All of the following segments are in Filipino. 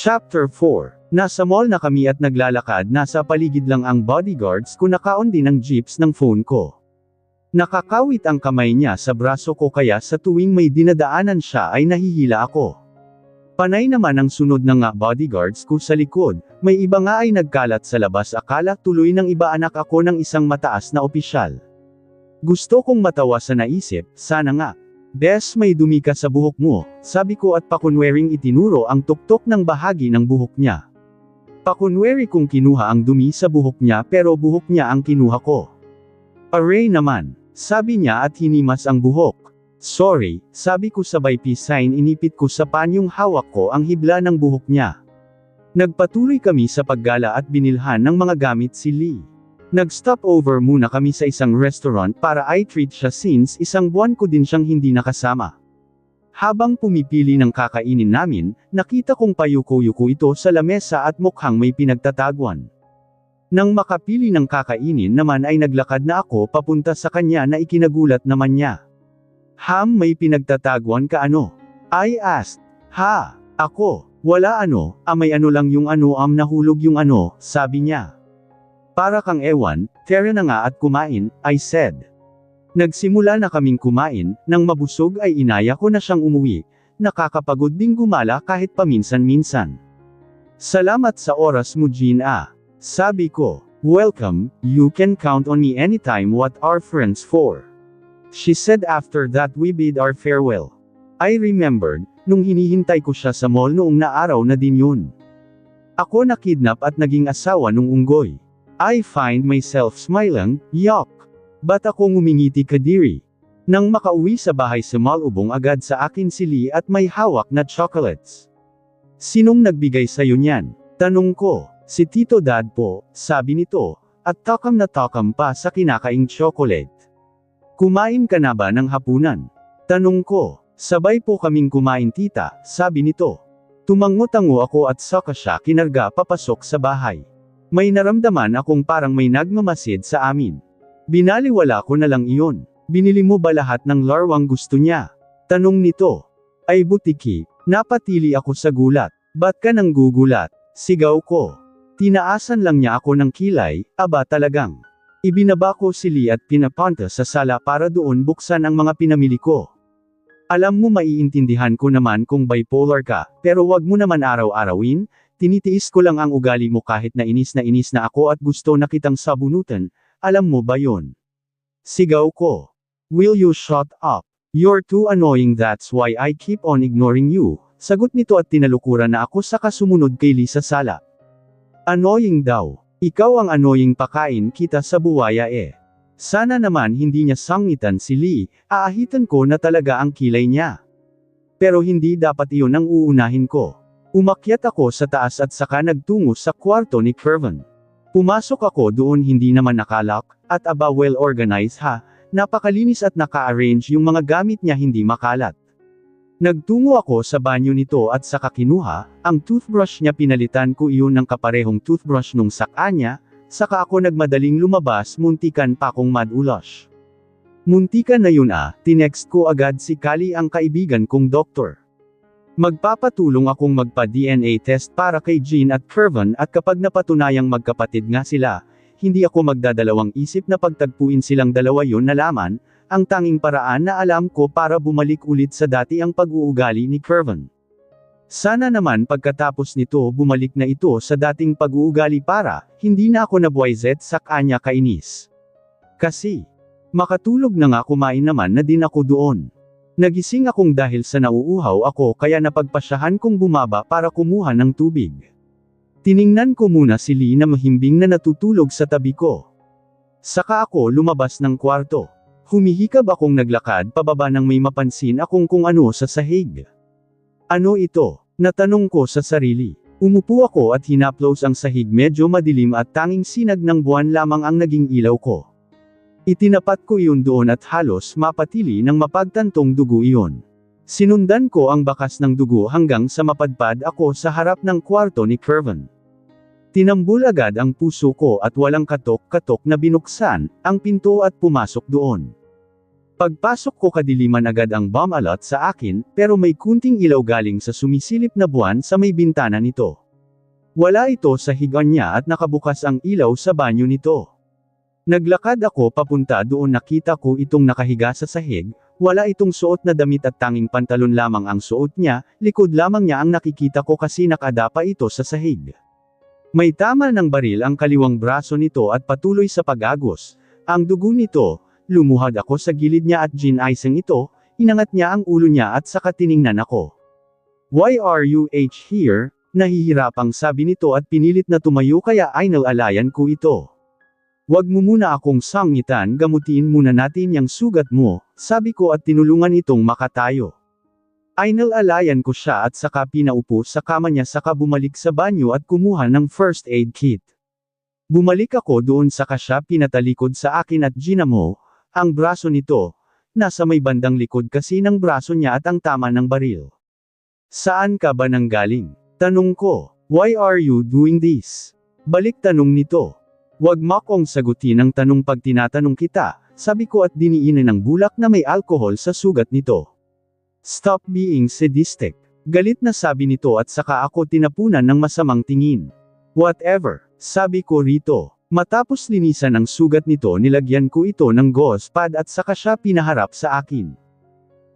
Chapter 4. Nasa mall na kami at naglalakad, nasa paligid lang ang bodyguards ko, nakaon din ang jeeps ng phone ko. Nakakawit ang kamay niya sa braso ko, kaya sa tuwing may dinadaanan siya ay nahihila ako. Panay naman ang sunod ng bodyguards ko sa likod, may iba nga ay nagkalat sa labas, akala tuloy ng iba anak ako ng isang mataas na opisyal. Gusto kong matawa sa naisip, sana nga. Bes, may dumi ka sa buhok mo, sabi ko at pakunwering itinuro ang tuktok ng bahagi ng buhok niya. Pakunweri kong kinuha ang dumi sa buhok niya, pero buhok niya ang kinuha ko. Aray naman, sabi niya at hinimas ang buhok. Sorry, sabi ko sabay peace sign, inipit ko sa panyong hawak ko ang hibla ng buhok niya. Nagpatuloy kami sa paggala at binilhan ng mga gamit si Lee. Nag-stop over muna kami sa isang restaurant para i-treat siya since isang buwan ko din siyang hindi nakasama. Habang pumipili ng kakainin namin, nakita kong payuko-yuko ito sa lamesa at mukhang may pinagtatagwan. Nang makapili ng kakainin naman ay naglakad na ako papunta sa kanya na ikinagulat naman niya. May pinagtatagwan ka ano? I asked. Ha? Ako? Wala ano, may ano lang yung ano, nahulog yung ano, sabi niya. Para kang ewan, tara na nga at kumain, I said. Nagsimula na kaming kumain, nang mabusog ay inaya ko na siyang umuwi, nakakapagod ding gumala kahit paminsan-minsan. Salamat sa oras mo, Jean sabi ko. Welcome, you can count on me anytime, what are friends for? She said after that we bid our farewell. I remembered, nung hinihintay ko siya sa mall noong naaraw na din yun. Ako nakidnap at naging asawa nung unggoy. I find myself smiling, yuck. Ba't ako ngumingiti kadiri? Nang makauwi sa bahay sa mall, ubong agad sa akin si Lee at may hawak na chocolates. Sinong nagbigay sa'yo niyan? Tanong ko. Si Tito Dad po, sabi nito, at takam na takam pa sa kinakaing chocolate. Kumain ka na ba ng hapunan? Tanong ko. Sabay po kaming kumain tita, sabi nito. Tumango-tango ako at saka siya kinarga papasok sa bahay. May naramdaman akong parang may nagmamasid sa amin. Binaliwala ko na lang iyon. Binili mo ba lahat ng larwang gusto niya? Tanong nito. Ay butiki, napatili ako sa gulat. Ba't ka nang gugulat? Sigaw ko. Tinaasan lang niya ako ng kilay, aba talagang. Ibinaba ko si Lee at pinapunta sa sala para doon buksan ang mga pinamili ko. Alam mo, maiintindihan ko naman kung bipolar ka, pero wag mo naman araw-arawin. Tinitiis ko lang ang ugali mo kahit na inis na ako at gusto na kitang sabunutan, alam mo ba yon? Sigaw ko. Will you shut up? You're too annoying, that's why I keep on ignoring you, sagot nito at tinalukuran na ako sa sumunod kay Lee sa sala. Annoying daw. Ikaw ang annoying, pakain kita sa buwaya Sana naman hindi niya sangitan si Lee, aahitan ko na talaga ang kilay niya. Pero hindi dapat iyon ang uunahin ko. Umakyat ako sa taas at saka nagtungo sa kwarto ni Kervin. Pumasok ako doon, hindi naman nakalak, at aba well organized napakalinis at naka-arrange yung mga gamit niya, hindi makalat. Nagtungo ako sa banyo nito at saka kinuha ang toothbrush niya, pinalitan ko iyon ng kaparehong toothbrush nung saka niya, saka ako nagmadaling lumabas, muntikan pa akong madulas. Muntikan na yun tinext ko agad si Kali, ang kaibigan kong doktor. Magpapatulong akong magpa-DNA test para kay Jean at Kervin, at kapag napatunayang magkapatid nga sila, hindi ako magdadalawang isip na pagtagpuin silang dalawa, yun na laman, ang tanging paraan na alam ko para bumalik ulit sa dati ang pag-uugali ni Kervin. Sana naman pagkatapos nito bumalik na ito sa dating pag-uugali para, hindi na ako nabuwayzet sa kanya kainis. Kasi, makatulog na nga, kumain naman na din ako doon. Nagising akong dahil sa nauuhaw ako, kaya napagpasyahan kong bumaba para kumuha ng tubig. Tiningnan ko muna si Lee na mahimbing na natutulog sa tabi ko. Saka ako lumabas ng kwarto. Humihikab akong naglakad pababa nang may mapansin akong kung ano sa sahig. Ano ito? Natanong ko sa sarili. Umupo ako at hinaplos ang sahig, medyo madilim at tanging sinag ng buwan lamang ang naging ilaw ko. Itinapat ko iyon doon at halos mapatili ng mapagtantong dugo iyon. Sinundan ko ang bakas ng dugo hanggang sa mapadpad ako sa harap ng kwarto ni Kervin. Tinambul agad ang puso ko at walang katok-katok na binuksan ang pinto at pumasok doon. Pagpasok ko kadiliman agad ang bomb alert sa akin, pero may kunting ilaw galing sa sumisilip na buwan sa may bintana nito. Wala ito sa higaan niya at nakabukas ang ilaw sa banyo nito. Naglakad ako papunta doon, nakita ko itong nakahiga sa sahig, wala itong suot na damit at tanging pantalon lamang ang suot niya, likod lamang niya ang nakikita ko kasi nakadapa ito sa sahig. May tama ng baril ang kaliwang braso nito at patuloy sa pag-agos. Ang dugo nito, lumuhad ako sa gilid niya at ginaisang ito, inangat niya ang ulo niya at saka tiningnan ako. "Why are you here?" Nahihirapang sabi nito at pinilit na tumayo kaya inalalayan ko ito. "Wag mo muna akong sangitan, gamutin muna natin yang sugat mo," sabi ko at tinulungan itong makatayo. Inalalayan ko siya at saka pinaupo sa kama niya saka bumalik sa banyo at kumuha ng first aid kit. Bumalik ako doon saka siya pinatalikod sa akin at ginamo, ang braso nito, nasa may bandang likod kasi ng braso niya at ang tama ng baril. "Saan ka ba nanggaling?" Tanong ko. "Why are you doing this?" Balik tanong nito. "Wag mo akong sagutin ang tanong pag tinatanong kita," sabi ko at diniinan ng bulak na may alkohol sa sugat nito. "Stop being sadistic." Galit na sabi nito at saka ako tinapunan ng masamang tingin. "Whatever," sabi ko rito. Matapos linisan ang sugat nito nilagyan ko ito ng gauze pad at saka siya pinaharap sa akin.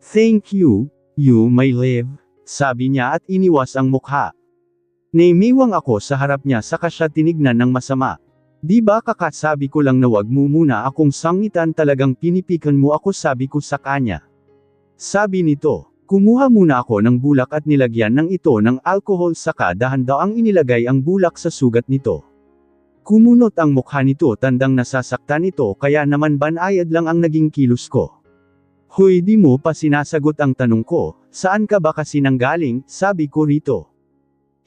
"Thank you, you may live," sabi niya at iniwas ang mukha. Naimiwang ako sa harap niya saka siya tinignan ng masama. "Di ba kakasabi ko lang na wag mo muna akong sangitan, talagang pinipikan mo ako," sabi ko sa kanya. Sabi nito. Kumuha muna ako ng bulak at nilagyan ng ito ng alcohol saka dahan-daang inilagay ang bulak sa sugat nito. Kumunot ang mukha nito, tandang nasasaktan ito kaya naman banayad lang ang naging kilos ko. "Hoy, di mo pa sinasagot ang tanong ko, saan ka ba kasi nanggaling?" sabi ko rito.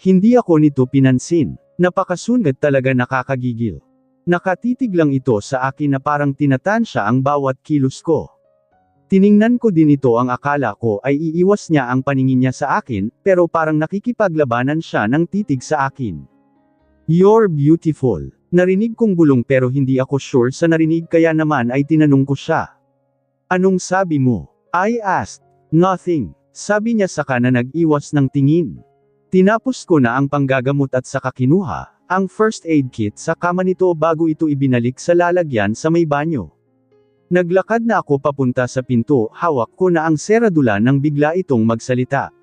Hindi ako nito pinansin. Napakasungat talaga, nakakagigil. Nakatitig lang ito sa akin na parang tinatansya ang bawat kilos ko. Tiningnan ko din ito, ang akala ko ay iiwas niya ang paningin niya sa akin, pero parang nakikipaglabanan siya ng titig sa akin. "You're beautiful." Narinig kong bulong pero hindi ako sure sa narinig kaya naman ay tinanong ko siya. "Anong sabi mo?" I asked. "Nothing," sabi niya saka na nag-iwas ng tingin. Tinapos ko na ang panggagamot at saka kinuha ang first aid kit sa kama nito bago ito ibinalik sa lalagyan sa may banyo. Naglakad na ako papunta sa pinto, hawak ko na ang seradula nang bigla itong magsalita.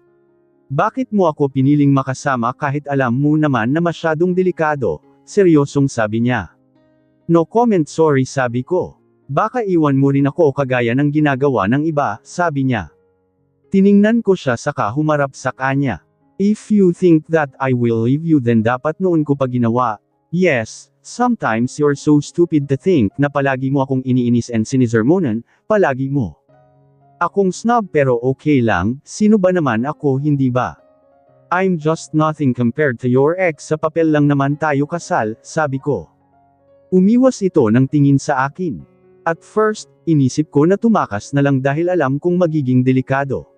"Bakit mo ako piniling makasama kahit alam mo naman na masyadong delikado?" Seryosong sabi niya. "No comment, sorry," sabi ko. "Baka iwan mo rin ako kagaya ng ginagawa ng iba," sabi niya. Tiningnan ko siya saka humarap sa kanya. "If you think that I will leave you, then dapat noon ko pa ginawa. Yes, sometimes you're so stupid to think na palagi mo akong iniinis and sinisermonan, palagi mo akong snob, pero okay lang, sino ba naman ako, hindi ba? I'm just nothing compared to your ex, sa papel lang naman tayo kasal," sabi ko. Umiwas ito ng tingin sa akin. At first, inisip ko na tumakas na lang dahil alam kong magiging delikado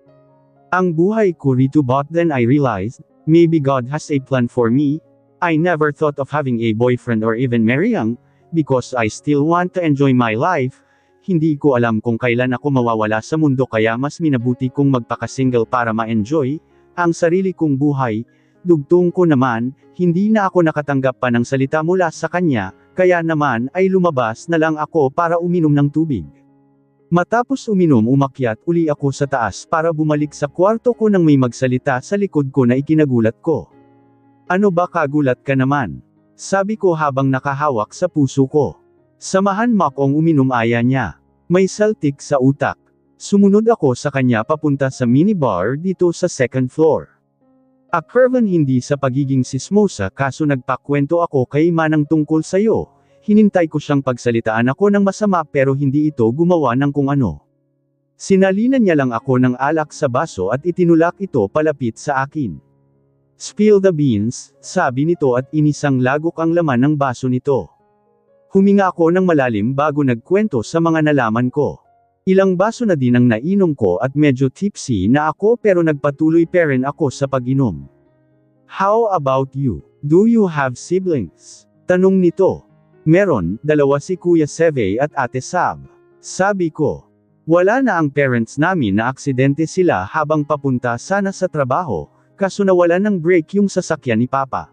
ang buhay ko rito, but then I realized, maybe God has a plan for me. I never thought of having a boyfriend or even marrying, because I still want to enjoy my life. Hindi ko alam kung kailan ako mawawala sa mundo kaya mas minabuti kong magpaka-single para ma-enjoy ang sarili kong buhay. Dugtong ko naman, hindi na ako nakatanggap pa ng salita mula sa kanya, kaya naman ay lumabas na lang ako para uminom ng tubig. Matapos uminom, umakyat uli ako sa taas para bumalik sa kwarto ko nang may magsalita sa likod ko na ikinagulat ko. "Ano ba, kagulat ka naman?" sabi ko habang nakahawak sa puso ko. "Samahan mo akong uminom," aya niya. May saltik sa utak. Sumunod ako sa kanya papunta sa minibar dito sa second floor. Akpervan hindi sa pagiging sismosa, kaso nagpakwento ako kay Manang tungkol sayo. Hinintay ko siyang pagsalitaan ako ng masama pero hindi ito gumawa ng kung ano. Sinalinan niya lang ako ng alak sa baso at itinulak ito palapit sa akin. "Spill the beans," sabi nito at inisang lagok ang laman ng baso nito. Huminga ako ng malalim bago nagkwento sa mga nalaman ko. Ilang baso na din ang nainom ko at medyo tipsy na ako pero nagpatuloy pa rin ako sa pag-inom. "How about you? Do you have siblings?" tanong nito. "Meron, 2, si Kuya Seve at Ate Sab," sabi ko. Wala na ang parents namin na aksidente sila habang papunta sana sa trabaho, kaso nawalan ng brake yung sasakyan ni Papa.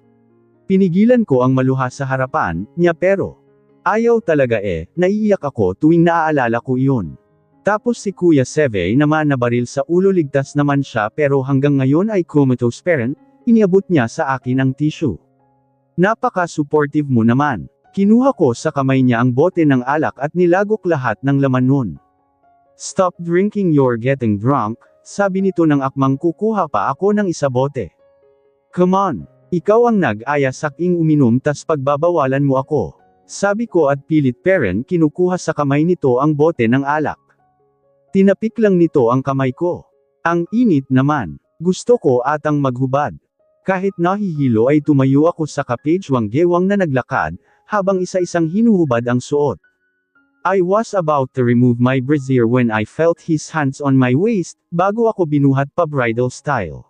Pinigilan ko ang maluha sa harapan niya pero ayaw talaga naiiyak ako tuwing naaalala ko iyon. Tapos si Kuya Seve naman nabaril sa ulo, ligtas naman siya pero hanggang ngayon ay comatose parent, iniabot niya sa akin ang tissue. Napaka-supportive mo naman. Kinuha ko sa kamay niya ang bote ng alak at nilagok lahat ng laman nun. Stop drinking, you're getting drunk, sabi nito nang akmang kukuha pa ako ng isa bote. Come on, ikaw ang nag-aya saking uminom tas pagbabawalan mo ako. Sabi ko at pilit parent kinukuha sa kamay nito ang bote ng alak. Tinapik lang nito ang kamay ko. Ang init naman, gusto ko atang maghubad. Kahit nahihilo ay tumayo ako sa kapagewang gewang na naglakad, habang isa-isang hinuhubad ang suot. I was about to remove my brassiere when I felt his hands on my waist, bago ako binuhat pa bridal style.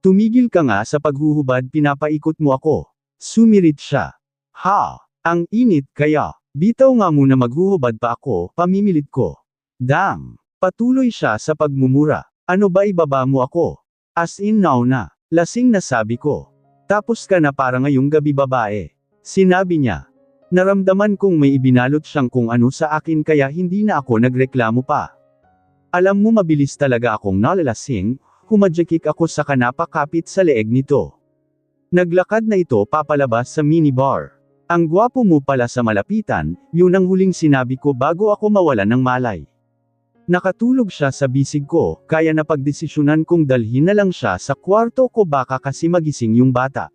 Tumigil ka nga sa paghuhubad, pinapaikot mo ako. Sumirit siya. Ha! Ang init kaya. Bitaw nga muna, maghuhubad pa ako, pamimilit ko. Damn! Patuloy siya sa pagmumura. Ano ba, ibaba mo ako? As in now na. Lasing na, sabi ko. Tapos ka na para ngayong gabi, babae. Sinabi niya. Naramdaman kong may ibinalot siyang kung ano sa akin kaya hindi na ako nagreklamo pa. Alam mo, mabilis talaga akong nalalasing, humadjakik ako sa kanapakapit sa leeg nito. Naglakad na ito papalabas sa minibar. Ang gwapo mo pala sa malapitan, yun ang huling sinabi ko bago ako mawalan ng malay. Nakatulog siya sa bisig ko, kaya napagdesisyonan kong dalhin na lang siya sa kwarto ko, baka kasi magising yung bata.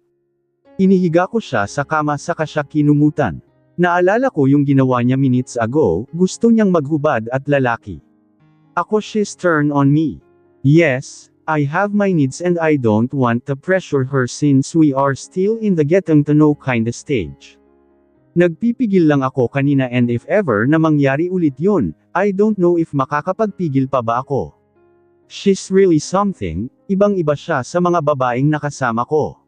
Inihiga ko siya sa kama saka siya kinumutan. Naalala ko yung ginawa niya minutes ago, gusto niyang maghubad at lalaki. Ako, she's turned on me. Yes, I have my needs and I don't want to pressure her since we are still in the getting to know kinda stage. Nagpipigil lang ako kanina and if ever na mangyari ulit yun, I don't know if makakapagpigil pa ba ako. She's really something, ibang-iba siya sa mga babaeng nakasama ko.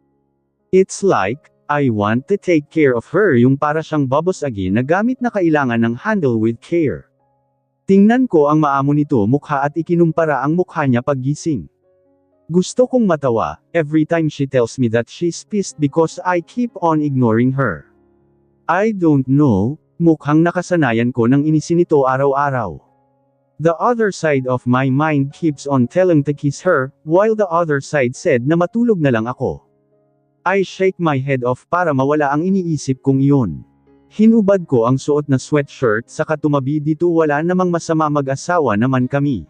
It's like, I want to take care of her, yung para siyang babosagi na gamit na kailangan ng handle with care. Tingnan ko ang maamo nito mukha at ikinumpara ang mukha niya paggising. Gusto kong matawa, every time she tells me that she's pissed because I keep on ignoring her. I don't know, mukhang nakasanayan ko ng inisin nito araw-araw. The other side of my mind keeps on telling to kiss her, while the other side said na matulog na lang ako. I shake my head off para mawala ang iniisip kong iyon. Hinubad ko ang suot na sweatshirt saka tumabi dito, wala namang masama, mag-asawa naman kami.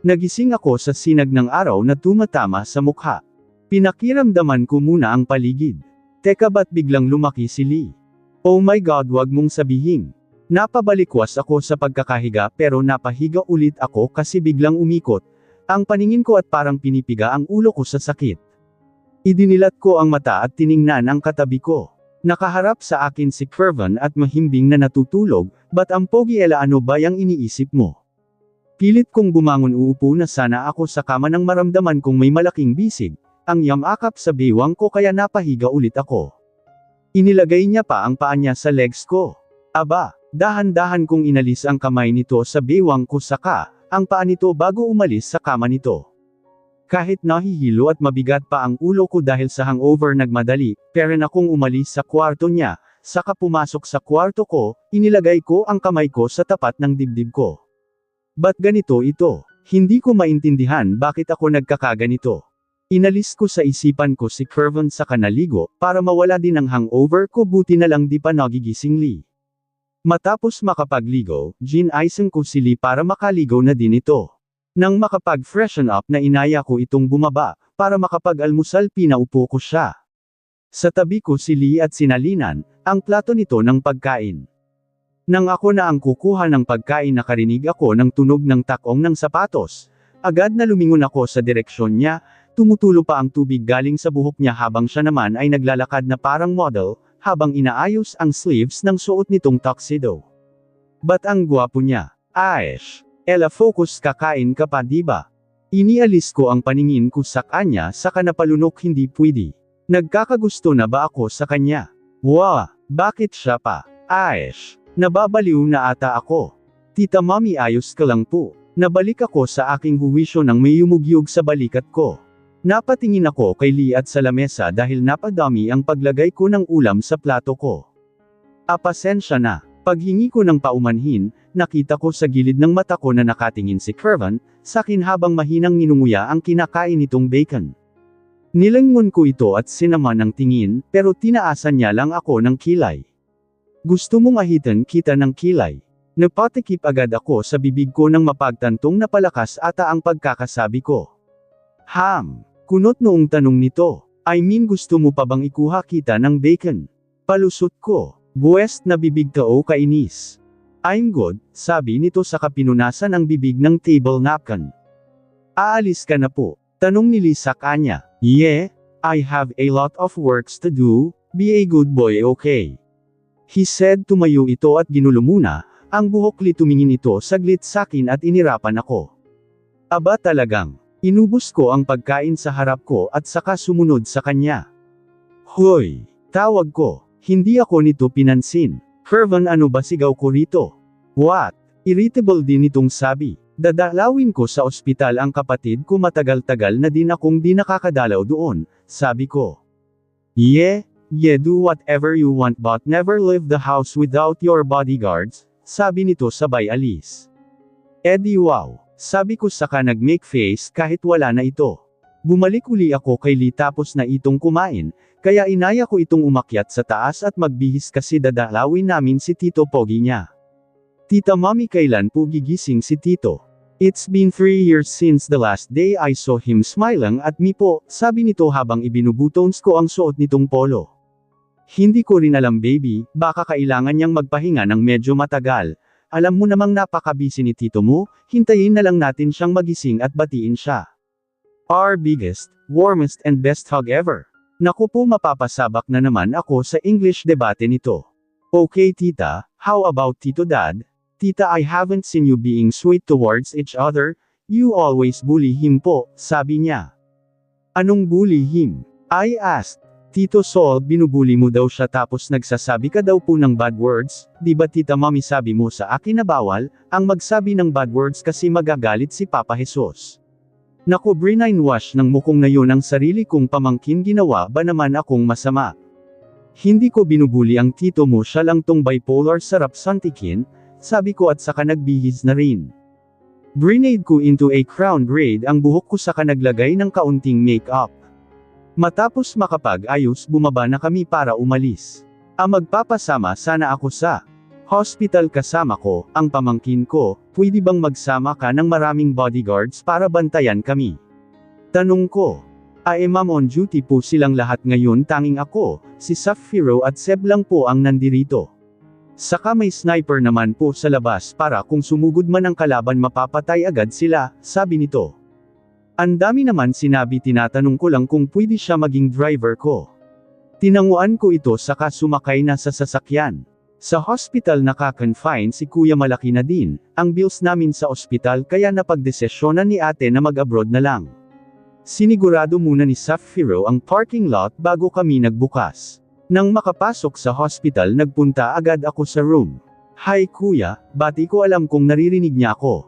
Nagising ako sa sinag ng araw na tumatama sa mukha. Pinakiramdaman ko muna ang paligid. Teka, ba't biglang lumaki si Lee? Oh my God, wag mong sabihin. Napabalikwas ako sa pagkakahiga pero napahiga ulit ako kasi biglang umikot ang paningin ko at parang pinipiga ang ulo ko sa sakit. Idinilat ko ang mata at tiningnan ang katabi ko. Nakaharap sa akin si Kervin at mahimbing na natutulog, ba't ang pogi, ela ano ba yang iniisip mo? Pilit kong bumangon, uupo na sana ako sa kama nang maramdaman kong may malaking bisig ang yamakap sa bewang ko kaya napahiga ulit ako. Inilagay niya pa ang paa niya sa legs ko. Aba, dahan-dahan kong inalis ang kamay nito sa bewang ko saka ang paa nito bago umalis sa kama nito. Kahit nahihilo at mabigat pa ang ulo ko dahil sa hangover, nagmadali, pero akong umalis sa kwarto niya, saka pumasok sa kwarto ko, inilagay ko ang kamay ko sa tapat ng dibdib ko. Ba't ganito ito? Hindi ko maintindihan bakit ako nagkakaganito. Inalis ko sa isipan ko si Kervin sa kanaligo, para mawala din ang hangover ko, buti na lang di pa nagigising Lee. Matapos makapagligo, ginaisang ko si Lee para makaligo na din ito. Nang makapag-freshen up na inaya ko itong bumaba, para makapag-almusal, pinaupo ko siya. Sa tabi ko si Lee at sinalinan ang plato nito ng pagkain. Nang ako na ang kukuha ng pagkain, nakarinig ako ng tunog ng takong ng sapatos. Agad na lumingon ako sa direksyon niya, tumutulo pa ang tubig galing sa buhok niya habang siya naman ay naglalakad na parang model, habang inaayos ang sleeves ng suot nitong tuxedo. Ba't ang gwapo niya? Aish! Ella, focus, kakain ka pa diba? Inialis ko ang paningin ko sa kanya saka napalunok, hindi pwede. Nagkakagusto na ba ako sa kanya? Wow, bakit siya pa? Aish, nababaliw na ata ako. Tita Mommy, ayos ka lang po. Nabalik ako sa aking huwisyo nang may yumugyug sa balikat ko. Napatingin ako kay Lee at sa lamesa dahil napadami ang paglagay ko ng ulam sa plato ko. Pasensya na. Paghingi ko ng paumanhin, nakita ko sa gilid ng mata ko na nakatingin si Kervan, sakin habang mahinang ninunguya ang kinakain nitong bacon. Nilangon ko ito at sinama ng tingin, pero tinaasan niya lang ako ng kilay. Gusto mong ahitan kita ng kilay? Napatikip agad ako sa bibig ko nang mapagtantong napalakas ata ang pagkakasabi ko. Kunot noong tanong nito. I mean, gusto mo pa bang ikuha kita ng bacon? Palusot ko. Buwest na bibig ka o kainis. I'm good, sabi nito sa kapinunasan ang bibig ng table napkin. Aalis ka na po? Tanong ni Lee sa kanya. Yeah, I have a lot of works to do, be a good boy, okay? He said. Tumayo ito at ginulo muna, ang buhok. Tumingin ito saglit sakin at inirapan ako. Aba talagang, inubos ko ang pagkain sa harap ko at saka sumunod sa kanya. Hoy! Tawag ko. Hindi ako nito pinansin. Kervan, ano ba sigaw ko rito? What? Irritable din itong sabi. Dadalawin ko sa ospital ang kapatid ko, matagal-tagal na din akong di nakakadalaw doon, sabi ko. Yeah, do whatever you want but never leave the house without your bodyguards, sabi nito sabay alis. Eddie, wow, sabi ko saka nag-make face kahit wala na ito. Bumalik uli ako kay Lee tapos na itong kumain, kaya inaya ko itong umakyat sa taas at magbihis kasi dadalawin namin si Tito Pogi niya. Tita Mommy, kailan po gigising si Tito? It's been 3 years since the last day I saw him smiling at me po, sabi nito habang ibinubutons ko ang suot nitong polo. Hindi ko rin alam baby, baka kailangan niyang magpahinga ng medyo matagal. Alam mo namang napakabisi ni Tito mo, hintayin na lang natin siyang magising at batiin siya. Our biggest, warmest and best hug ever. Naku po, mapapasabak na naman ako sa English debate nito. Okay tita, how about Tito Dad? Tita, I haven't seen you being sweet towards each other, you always bully him po, sabi niya. Anong bully him? I asked. Tito Sol, binubuli mo daw siya tapos nagsasabi ka daw po ng bad words, di ba Tita Mommy, sabi mo sa akin na bawal, ang magsabi ng bad words kasi magagalit si Papa Jesus. Naku, brainwash ng mukong na yun ang sarili kong pamangkin, ginawa ba naman akong masama? Hindi ko binubuli ang tito mo, siya lang tong bipolar, sarap santikin, sabi ko at saka nagbihis na rin. Brinade ko into a crown braid ang buhok ko saka naglagay ng kaunting makeup. Matapos makapag-ayos, bumaba na kami para umalis. Magpapasama sana ako sa hospital kasama ko, ang pamangkin ko, pwede bang magsama ka ng maraming bodyguards para bantayan kami? Tanong ko. Ma'am, on duty po silang lahat ngayon, tanging ako, si Safiro at Seb lang po ang nandirito. Saka may sniper naman po sa labas para kung sumugod man ang kalaban mapapatay agad sila, sabi nito. Ang dami naman sinabi, tinatanong ko lang kung pwede siya maging driver ko. Tinanguan ko ito saka sumakay na sa sasakyan. Sa hospital naka-confine si kuya, malaki na din ang bills namin sa ospital kaya napagdesisyonan ni ate na mag-abroad na lang. Sinigurado muna ni Safiro ang parking lot bago kami nagbukas. Nang makapasok sa hospital, nagpunta agad ako sa room. Hi kuya, bati ko, alam kong naririnig niya ako.